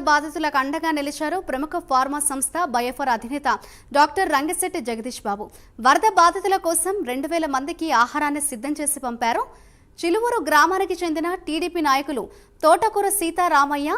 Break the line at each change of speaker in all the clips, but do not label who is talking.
బాధితులకు అండగా నిలిచారు ప్రముఖ ఫార్మా సంస్థ బయోఫర్ అధినేత డాక్టర్ రంగశెట్టి జగదీష్ బాబు. వరద బాధితుల కోసం 2000 మందికి ఆహారాన్ని సిద్ధం చేసి పంపారు. చిలువూరు గ్రామానికి చెందిన టీడీపీ నాయకులు తోటకూర సీతారామయ్య,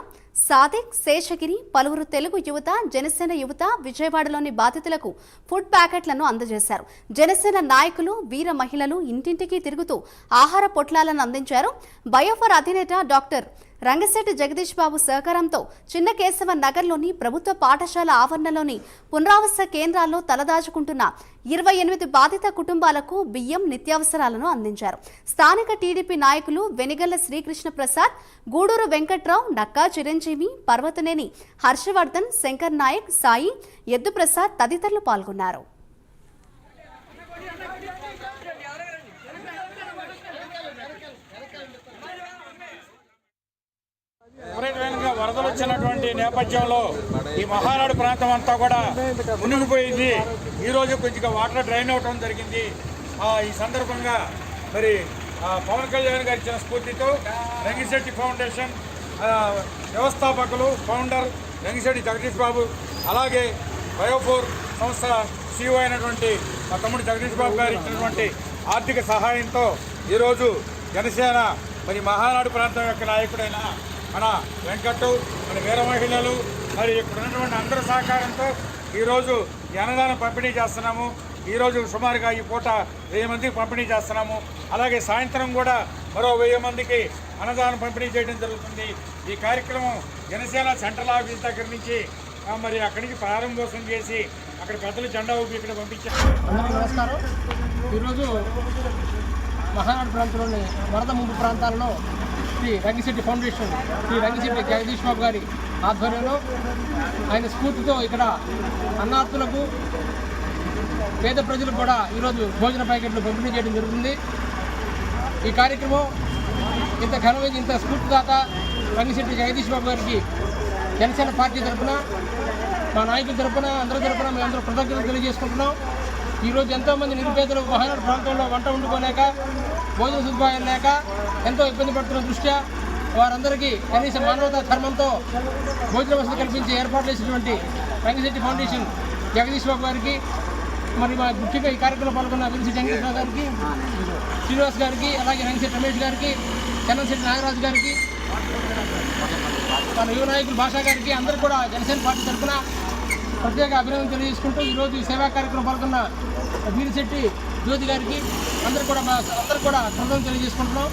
సాదిక్, శేషగిరి, పలువురు తెలుగు యువత, జనసేన యువత విజయవాడలోని బాధితులకు ఫుడ్ ప్యాకెట్లను అందజేశారు. జనసేన నాయకులు, వీర మహిళలు ఇంటింటికి తిరుగుతూ ఆహార పొట్లాలను అందించారు. బయోఫర్ అధినేత డాక్టర్ రంగశెట్టి జగదీష్ బాబు సహకారంతో చిన్న కేశవ నగర్లోని ప్రభుత్వ పాఠశాల ఆవరణలోని పునరావాస కేంద్రాల్లో తలదాచుకుంటున్న 28 బాధిత కుటుంబాలకు బియ్యం, నిత్యావసరాలను అందించారు. స్థానిక టీడీపీ నాయకులు వెనిగళ్ల శ్రీకృష్ణ ప్రసాద్, గూడూరు వెంకట్రావు, నక్కా చిరంజీవి, పర్వతనేని హర్షవర్ధన్, శంకర్ నాయక్, సాయి, ఎద్దు ప్రసాద్ తదితరులు పాల్గొన్నారు.
విపరీతమైన వరదలు వచ్చినటువంటి నేపథ్యంలో ఈ మహానాడు ప్రాంతం అంతా కూడా మునిగిపోయింది. ఈరోజు కొద్దిగా వాటర్ డ్రైన్ అవడం జరిగింది. ఈ సందర్భంగా మరి పవన్ కళ్యాణ్ గారు ఇచ్చిన స్ఫూర్తితో రంగిశెట్టి ఫౌండేషన్ వ్యవస్థాపకులు, ఫౌండర్ రంగిశెట్టి జగదీష్ బాబు, అలాగే బయోఫోర్ సంస్థ CEO అయినటువంటి మా తమ్ముడు జగదీష్ బాబు గారు ఇచ్చినటువంటి ఆర్థిక సహాయంతో ఈరోజు జనసేన మరి మహానాడు ప్రాంతం యొక్క నాయకుడైన మన వెంకట్టు, మన వీర మహిళలు, మరి ఇక్కడ ఉన్నటువంటి అందరి సహకారంతో ఈరోజు ఈ అన్నదానం పంపిణీ చేస్తున్నాము. ఈరోజు సుమారుగా ఈ పూట 1000 మందికి పంపిణీ చేస్తున్నాము. అలాగే సాయంత్రం కూడా మరో 1000 మందికి అన్నదానం పంపిణీ చేయడం జరుగుతుంది. ఈ కార్యక్రమం జనసేన సెంట్రల్ ఆఫీస్ దగ్గర నుంచి మరి అక్కడి నుంచి ప్రారంభోత్సవం చేసి అక్కడ పెద్దలు జెండా ఊపి ఇక్కడ పంపించారు.
అందరికీ నమస్కారం. ఈరోజు మహానాడు ప్రాంతంలోని వరద ముంపు ప్రాంతాలలో శ్రీ రంగిశెట్టి ఫౌండేషన్, శ్రీ రంగిశెట్టి జగదీష్ బాబు గారి ఆధ్వర్యంలో ఆయన స్ఫూర్తితో ఇక్కడ అన్నార్థులకు, పేద ప్రజలకు కూడా ఈరోజు భోజన ప్యాకెట్లు పంపిణీ చేయడం జరుగుతుంది. ఈ కార్యక్రమం ఇంత ఘనమైన, ఇంత స్ఫూర్తిదాత రంగిశెట్టి జగదీష్ బాబు గారికి జనసేన పార్టీ తరఫున, మా నాయకుల తరఫున, అందరి తరఫున మేమందరూ కృతజ్ఞతలు తెలియజేసుకుంటున్నాం. ఈరోజు ఎంతోమంది నిరుపేదలు మహానాడు ప్రాంతంలో వంట వండుకోలేక, భోజన సదుపాయాలు లేక ఎంతో ఇబ్బంది పడుతున్న దృష్ట్యా వారందరికీ కనీస మానవతా ధర్మంతో భోజన వసతి కల్పించి ఏర్పాటు చేసినటువంటి రంగిశెట్టి ఫౌండేషన్ జగదీష్ బాబు గారికి, మరి మా ముఖ్యంగా ఈ కార్యక్రమంలో పాల్గొన్న వెంకటేశ్వర వెంకటేశ్వర గారికి, శ్రీనివాస్ గారికి, అలాగే రంగిశెట్టి రమేష్ గారికి, చంద్రశెట్టి నాగరాజు గారికి, మన యువ నాయకులు భాషా గారికి, అందరూ కూడా జనసేన పార్టీ తరఫున ప్రత్యేక అభినందన తెలియజేసుకుంటూ ఈరోజు ఈ సేవా కార్యక్రమం పాల్గొన్న వీరిశెట్టి జ్యోతి గారికి అందరూ కూడా కృతజ్ఞతలు తెలియజేసుకుంటున్నాం.